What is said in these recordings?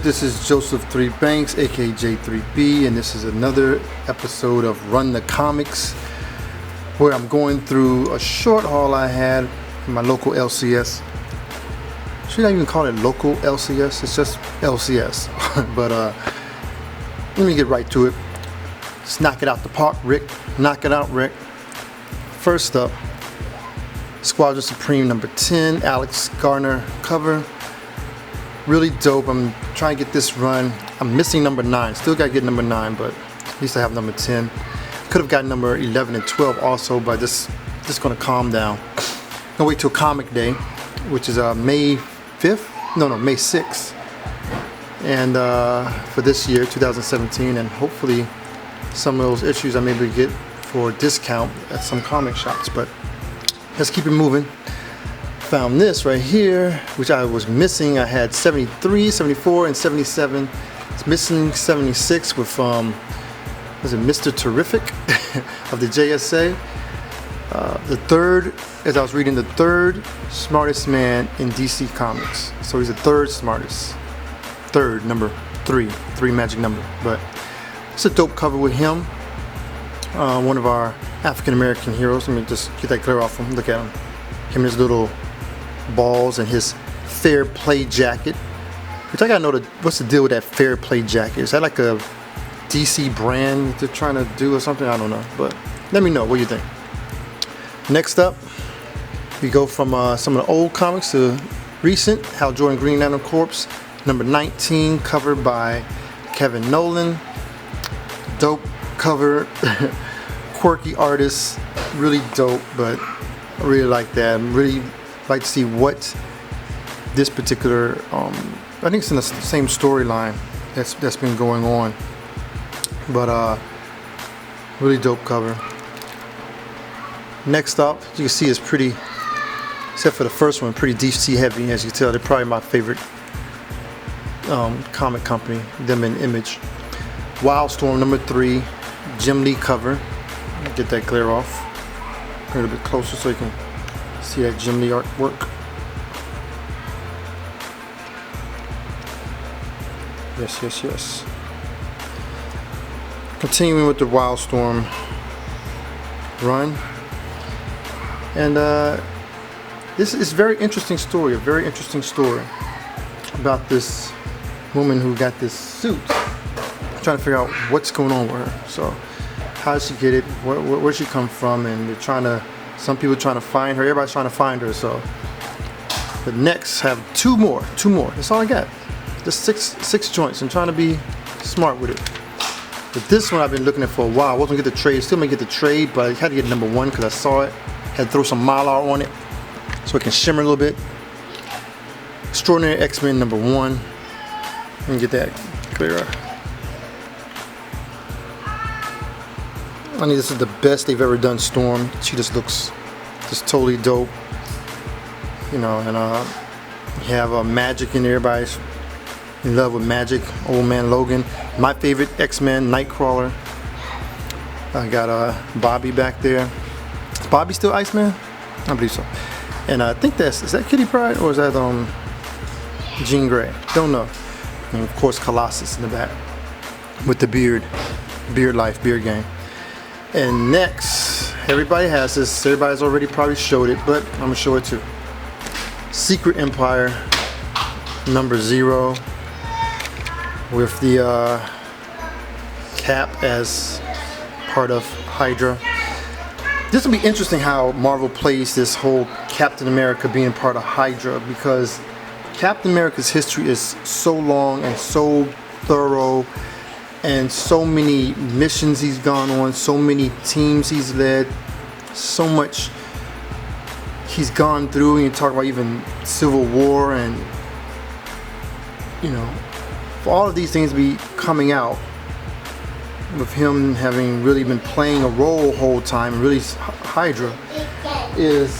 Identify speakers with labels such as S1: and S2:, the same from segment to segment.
S1: good? This is Joseph 3 Banks, aka J3B, and this is another episode of Run the Comics, where I'm going through a short haul I had in my local LCS. Should I even call it local LCS? It's just LCS. But let me get right to it. Let's knock it out the park, Rick. Knock it out, Rick. First up, Squadron Supreme number 10, Alex Garner cover. Really dope. I'm trying to get this run. I'm missing number 9. Still got to get number 9, but at least I have number 10. Could have gotten number 11 and 12 also, but just going to calm down. Gonna wait till Comic Day, which is May 5th? No, May 6th. And for this year, 2017, and hopefully some of those issues I'm able to get for a discount at some comic shops. But let's keep it moving. Found this right here, which I was missing. I had 73, 74, and 77. It's missing 76 with was it Mr. Terrific of the JSA. The third, as I was reading, the third smartest man in DC Comics. So he's the third smartest. Third, number 3 magic number. But it's a dope cover with him. One of our African American heroes. Let me just get that clear off him. Look at him. Him and his little balls and his fair play jacket, which I gotta know what's the deal with that fair play jacket. Is that like a DC brand they're trying to do or something? I don't know, but let me know what you think. Next up, we go from some of the old comics to recent. Hal Jordan Green Lantern Corps number 19, covered by Kevin Nolan. Dope cover. Quirky artist, really dope, but I really like that. I'm really like to see what this particular I think it's in the same storyline that's been going on, but really dope cover. Next up, you can see it's pretty, except for the first one, pretty DC heavy. As you can tell, they're probably my favorite comic company, them in Image. Wildstorm number 3, Jim Lee cover. Get that clear off a little bit closer so you can see that Jim Lee artwork. Yes. Continuing with the Wildstorm run. And this is a very interesting story, about this woman who got this suit. I'm trying to figure out what's going on with her. So how did she get it? Where'd she come from? And they're some people trying to find her. Everybody's trying to find her. So the next have two more. That's all I got. Just six joints. I'm trying to be smart with it. But this one I've been looking at for a while. I wasn't gonna get the trade. Still may get the trade, but I had to get number 1 because I saw it. Had to throw some Mylar on it so it can shimmer a little bit. Extraordinary X-Men number 1. Let me get that clearer. I think this is the best they've ever done Storm. She just looks just totally dope. You know, and you have Magic in there. Everybody's in love with Magic. Old Man Logan. My favorite X-Men, Nightcrawler. I got Bobby back there. Is Bobby still Iceman? I believe so. And I think is that Kitty Pryde or is that Jean Grey? Don't know. And of course Colossus in the back with the beard life, beard game. And next, everybody has this. Everybody's already probably showed it, but I'm gonna show it too. Secret Empire number 0 with the Cap as part of Hydra. This will be interesting how Marvel plays this whole Captain America being part of Hydra, because Captain America's history is so long and so thorough, and so many missions he's gone on, so many teams he's led, so much he's gone through. And you talk about even Civil War, and you know, for all of these things to be coming out with him having really been playing a role the whole time, really Hydra is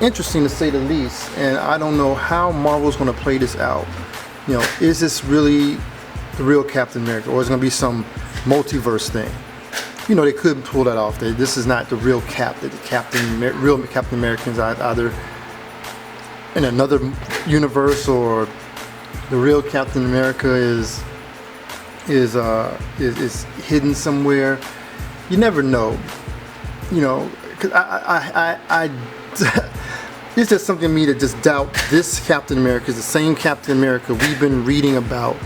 S1: interesting to say the least. And I don't know how Marvel's going to play this out. You know, is this really the real Captain America, or is it going to be some multiverse thing? You know, they could pull that off. This is not the real Cap. Real Captain Americans either in another universe, or the real Captain America is hidden somewhere. You never know, you know. Cause I it's just something in me to just doubt this Captain America is the same Captain America we've been reading about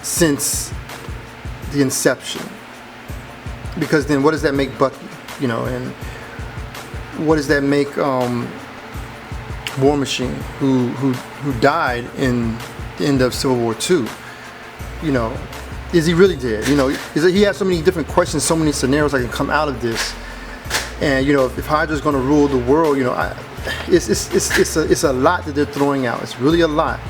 S1: since the inception. Because then, what does that make Bucky? You know, and what does that make War Machine, who died in the end of Civil War II? You know, is he really dead? You know, he has so many different questions, so many scenarios that can come out of this. And you know, if Hydra's going to rule the world, you know, it's a lot that they're throwing out. It's really a lot,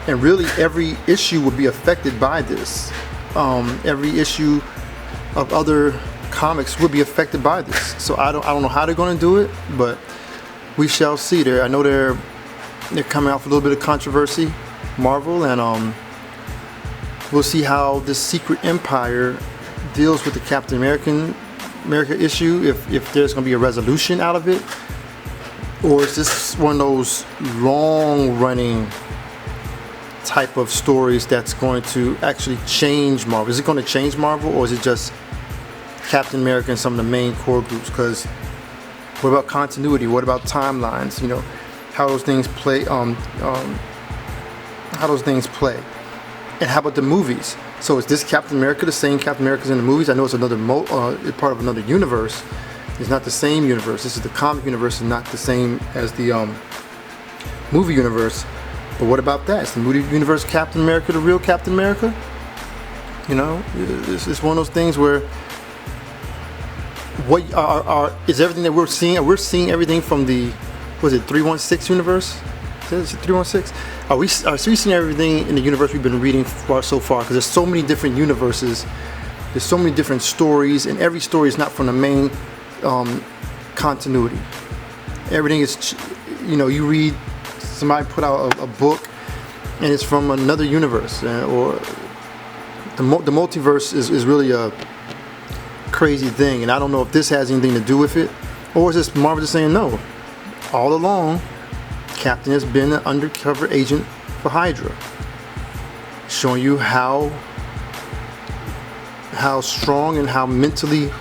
S1: and really every issue would be affected by this. Every issue of other comics would be affected by this. So I don't know how they're going to do it, but we shall see. I know they're coming out with a little bit of controversy, Marvel, and we'll see how this Secret Empire deals with the Captain America issue. If there's going to be a resolution out of it, or is this one of those long-running type of stories that's going to actually change Marvel? Is it going to change Marvel, or is it just Captain America and some of the main core groups? Because what about continuity? What about timelines? You know, how those things play. How those things play. And how about the movies? So is this Captain America the same Captain America's in the movies? I know it's another part of another universe. It's not the same universe. This is the comic universe, and not the same as the movie universe. But what about that? Is the movie universe Captain America the real Captain America? You know, it's one of those things where what is everything that we're seeing? We're seeing everything from the, was it 316 universe? Is it 316? Are we seeing everything in the universe we've been reading so far? Because there's so many different universes. There's so many different stories, and every story is not from the main continuity. Everything is, you know, you read, somebody put out a book and it's from another universe, or the multiverse is really a crazy thing, and I don't know if this has anything to do with it, or is this Marvel just saying no? All along, Captain has been an undercover agent for Hydra, showing you how strong and how mentally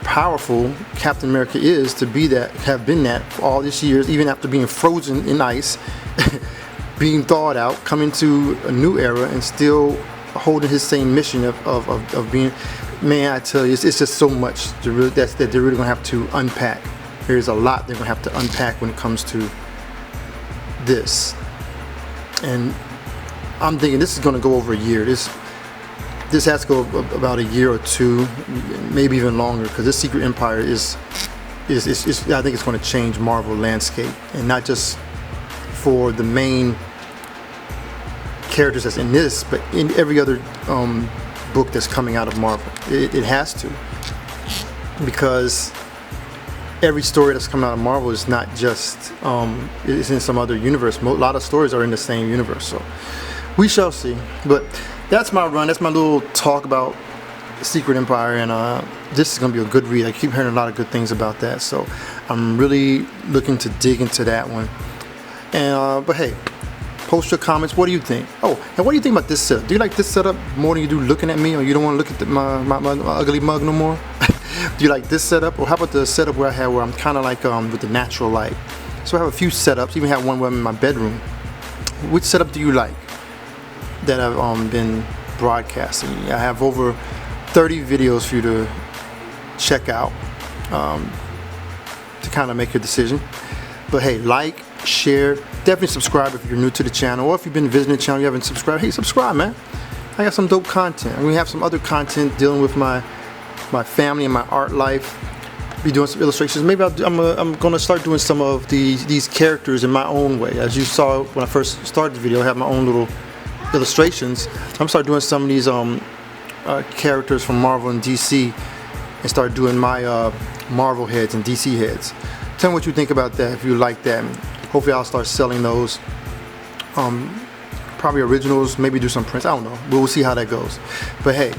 S1: powerful Captain America is to be that, have been that for all these years, even after being frozen in ice, being thawed out, coming to a new era, and still holding his same mission of being. Man, I tell you, it's just so much that they're really gonna have to unpack. There's a lot they're gonna have to unpack when it comes to this, and I'm thinking this is gonna go over a year. This has to go about a year or two, maybe even longer, because this Secret Empire is I think it's going to change Marvel landscape, and not just for the main characters that's in this, but in every other book that's coming out of Marvel. It has to, because every story that's coming out of Marvel is not just it's in some other universe. A lot of stories are in the same universe, so we shall see. But that's my run. That's my little talk about Secret Empire, and this is going to be a good read. I keep hearing a lot of good things about that, so I'm really looking to dig into that one. And but hey, post your comments. What do you think? Oh, and what do you think about this setup? Do you like this setup more than you do looking at me, or you don't want to look at my ugly mug no more? Do you like this setup, or how about the setup where I'm kind of like with the natural light? So I have a few setups. Even have one where I'm in my bedroom. Which setup do you like that I've been broadcasting? I have over 30 videos for you to check out to kind of make your decision. But hey, like, share, definitely subscribe if you're new to the channel, or if you've been visiting the channel and you haven't subscribed, hey, subscribe, man. I got some dope content, and we have some other content dealing with my family and my art life. Be doing some illustrations. Maybe I'm gonna start doing some of these characters in my own way. As you saw when I first started the video, I have my own little illustrations. I'm gonna start doing some of these characters from Marvel and DC, and start doing my Marvel heads and DC heads. Tell me what you think about that, if you like that. Hopefully I'll start selling those. Probably originals, maybe do some prints, I don't know. But we'll see how that goes. But hey,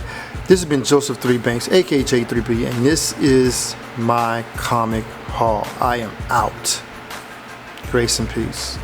S1: this has been Joseph 3 Banks, aka J3B, and this is my comic haul. I am out. Grace and peace.